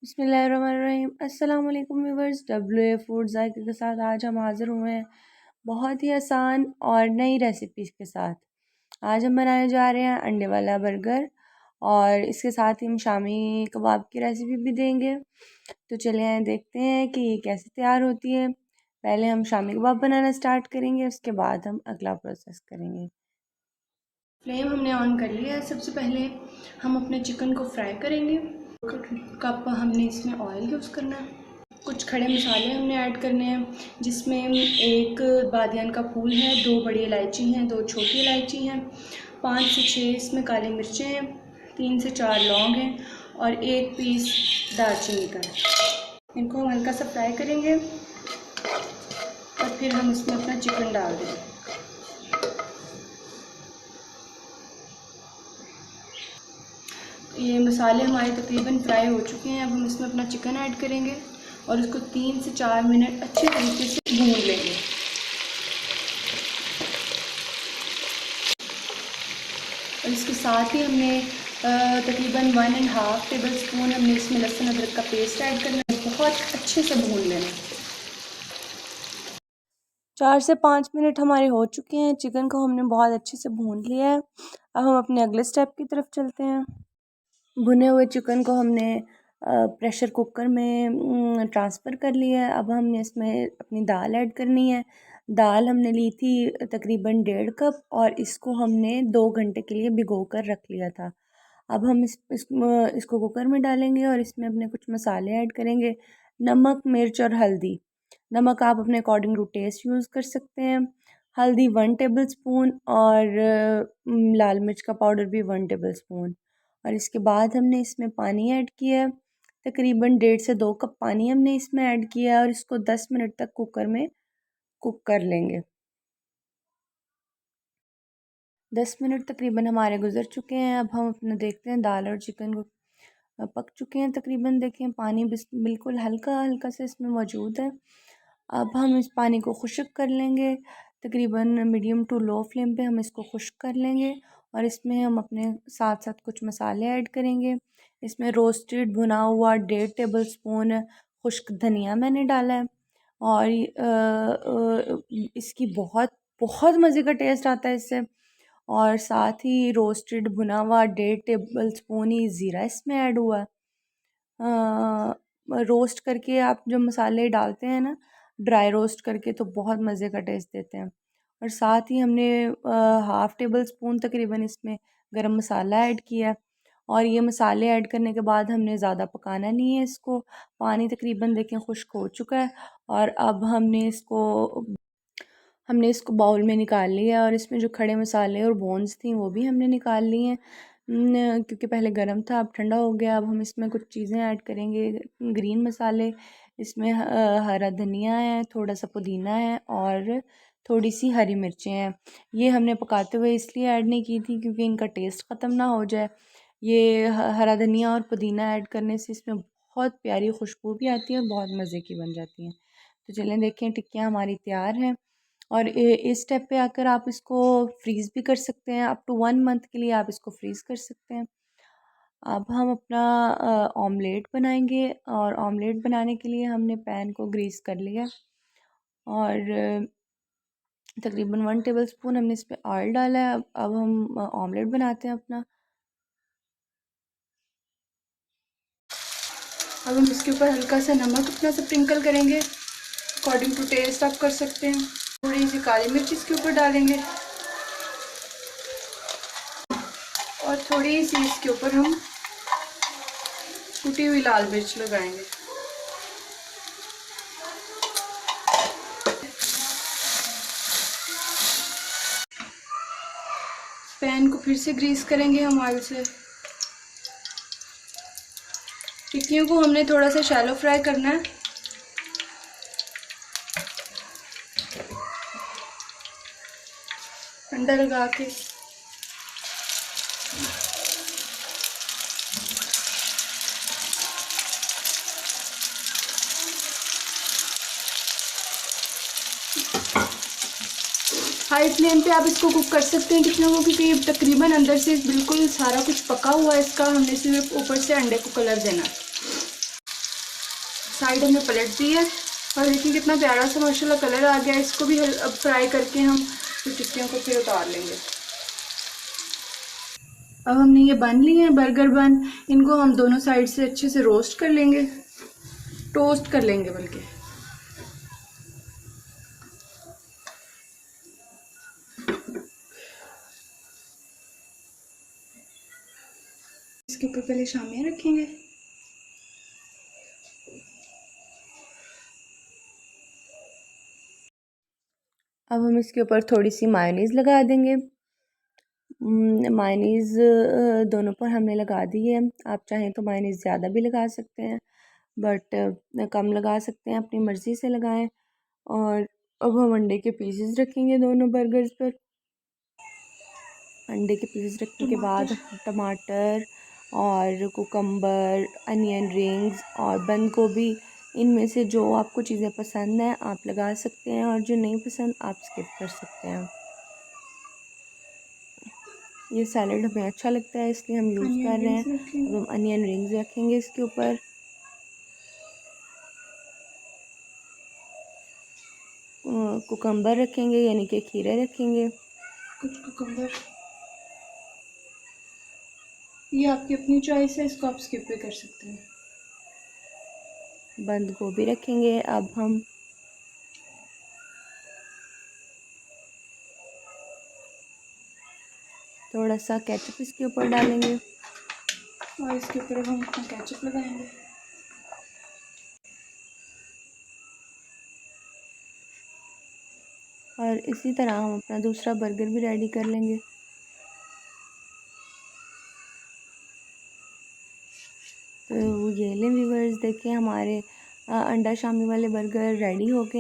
बिस्मिल्लाहिर्रहमानिर्रहीम। अस्सलाम वालेकुम व्यूअर्स, WA फूड जायके के साथ आज हम हाज़िर हुए हैं बहुत ही आसान और नई रेसिपीज़ के साथ। आज हम बनाने जा रहे हैं अंडे वाला बर्गर और इसके साथ ही हम शामी कबाब की रेसिपी भी देंगे। तो चलिए देखते हैं कि ये कैसे तैयार होती है। पहले हम शामी कबाब बनाना स्टार्ट करेंगे, उसके बाद हम अगला प्रोसेस करेंगे। फ्लेम हमने ऑन कर लिया है। सबसे पहले हम अपने चिकन को फ्राई करेंगे। कप हमने इसमें ऑयल यूज़ करना है। कुछ खड़े मसाले हमने ऐड करने हैं, जिसमें एक बादियान का फूल है, 2 बड़ी इलायची हैं, 2 छोटी इलायची हैं, 5 से 6 इसमें काली मिर्चें हैं, 3 से 4 लौंग हैं और 1 पीस दालचीनी का है। इनको हम हल्का सा फ्राई करेंगे और फिर हम इसमें अपना चिकन डाल देंगे। ये मसाले हमारे तकरीबन फ्राई हो चुके हैं। अब हम इसमें अपना चिकन ऐड करेंगे और इसको 3 से 4 मिनट अच्छे तरीके से भून लेंगे। और इसके साथ ही हमने तकरीबन 1.5 टेबल स्पून हमने इसमें लहसुन अदरक का पेस्ट ऐड करना है। बहुत अच्छे से भून लेना। 4 से 5 मिनट हमारे हो चुके हैं। चिकन को हमने बहुत अच्छे से भून लिया है। अब हम अपने अगले स्टेप की तरफ चलते हैं। भुने हुए चिकन को हमने प्रेशर कुकर में ट्रांसफ़र कर लिया है। अब हमने इसमें अपनी दाल ऐड करनी है। दाल हमने ली थी तकरीबन 1.5 कप और इसको हमने 2 घंटे के लिए भिगो कर रख लिया था। अब हम इसको कुकर में डालेंगे और इसमें अपने कुछ मसाले ऐड करेंगे। नमक, मिर्च और हल्दी। नमक आप अपने अकॉर्डिंग टू टेस्ट यूज़ कर सकते हैं। हल्दी 1 टेबल स्पून और लाल मिर्च का पाउडर भी 1 टेबल स्पून। और इसके बाद हमने इसमें पानी ऐड किया है। तकरीबन 1.5 से 2 कप पानी हमने इसमें ऐड किया है और इसको 10 मिनट तक कुकर में कुक कर लेंगे। 10 मिनट तकरीबन हमारे गुजर चुके हैं। अब हम अपना देखते हैं दाल और चिकन को पक चुके हैं तकरीबन। देखें पानी बिल्कुल हल्का हल्का से इसमें मौजूद है। अब हम इस पानी को खुश्क कर लेंगे। तकरीबन मीडियम टू लो फ्लेम पे हम इसको खुश्क कर लेंगे और इसमें हम अपने साथ साथ कुछ मसाले ऐड करेंगे। इसमें रोस्टेड भुना हुआ 1.5 टेबल स्पून खुश्क धनिया मैंने डाला है और इसकी बहुत बहुत मज़े का टेस्ट आता है इससे। और साथ ही रोस्टेड भुना हुआ 1.5 टेबल स्पून ही ज़ीरा इसमें ऐड हुआ है। रोस्ट करके आप जो मसाले डालते हैं ना, ड्राई रोस्ट करके, तो बहुत मज़े का टेस्ट देते हैं। और साथ ही हमने 1/2 टेबल स्पून तकरीबन इसमें गरम मसाला ऐड किया है। और ये मसाले ऐड करने के बाद हमने ज़्यादा पकाना नहीं है इसको। पानी तकरीबन देखें खुश्क हो चुका है और अब हमने इसको बाउल में निकाल लिया और इसमें जो खड़े मसाले और बोन्स थी वो भी हमने निकाल ली हैं, क्योंकि पहले गर्म था, अब ठंडा हो गया। अब हम इसमें कुछ चीज़ें ऐड करेंगे। ग्रीन मसाले, इसमें हरा धनिया है, थोड़ा सा पुदीना है और थोड़ी सी हरी मिर्चें हैं। ये हमने पकाते हुए इसलिए ऐड नहीं की थी क्योंकि इनका टेस्ट ख़त्म ना हो जाए। ये हरा धनिया और पुदीना ऐड करने से इसमें बहुत प्यारी खुशबू भी आती है और बहुत मज़े की बन जाती हैं। तो चलें देखें, टिक्कियाँ हमारी तैयार हैं। और इस स्टेप पे आकर आप इसको फ्रीज़ भी कर सकते हैं। अप टू 1 मंथ के लिए आप इसको फ्रीज़ कर सकते हैं। अब हम अपना ऑमलेट बनाएंगे और ऑमलेट बनाने के लिए हमने पैन को ग्रीस कर लिया और तकरीबन 1 टेबल स्पून हमने इस पर ऑयल डाला है। अब हम ऑमलेट बनाते हैं अपना। अब हम इसके ऊपर हल्का सा नमक अपना स्प्रिंकल करेंगे, अकॉर्डिंग टू टेस्ट आप कर सकते हैं। थोड़ी सी काली मिर्च इसके ऊपर डालेंगे और थोड़ी सी इसके ऊपर हम कुटी हुई लाल मिर्च लगाएंगे। पैन को फिर से ग्रीस करेंगे हम ऑयल से। टिक्कियों को हमने थोड़ा सा शैलो फ्राई करना है। अंडा लगा के हाई फ्लेम पे आप इसको कुक कर सकते हैं कितना हो, क्योंकि तकरीबन अंदर से बिल्कुल सारा कुछ पका हुआ है इसका। हमने सिर्फ ऊपर से अंडे को कलर देना है। साइड हमने पलट दी है और देखिए कितना प्यारा सा माशाल्लाह कलर आ गया है। इसको भी अब फ्राई करके हम टिक्कियों को फिर उतार लेंगे। अब हमने ये बन लिए हैं बर्गर बन, इनको हम दोनों साइड से अच्छे से रोस्ट कर लेंगे, टोस्ट कर लेंगे बल्कि। इसके ऊपर पहले शामियाँ रखेंगे। अब हम इसके ऊपर थोड़ी सी मायोनीज़ लगा देंगे। मायोनीज़ दोनों पर हमने लगा दी है। आप चाहें तो मायोनीज़ ज़्यादा भी लगा सकते हैं, बट कम लगा सकते हैं, अपनी मर्ज़ी से लगाएं। और अब हम अंडे के पीसेस रखेंगे दोनों बर्गर्स पर। अंडे के पीसेस रखने के बाद टमाटर, टमाटर और कुकम्बर, अनियन रिंग्स और बंद गोभी, इनमें से जो आपको चीज़ें पसंद हैं आप लगा सकते हैं, और जो नहीं पसंद आप स्किप कर सकते हैं। ये सैलड हमें अच्छा लगता है इसलिए हम यूज़ अनियन कर रहे हैं। रिंग्स अब रखेंगे। हम अनियन रिंग्स रखेंगे इसके ऊपर। कुकम्बर रखेंगे यानी कि खीरे रखेंगे। कुछ कुकम्बर, ये आपकी अपनी चॉइस है, इसको आप स्किप भी कर सकते हैं। बंद गोभी रखेंगे। अब हम थोड़ा सा केचप इसके ऊपर डालेंगे। और इसके ऊपर अब हम अपना केचप लगाएंगे। और इसी तरह हम अपना दूसरा बर्गर भी रेडी कर लेंगे। तो ये लें व्यूवर्स, देखें हमारे अंडा शामी वाले बर्गर रेडी हो गए।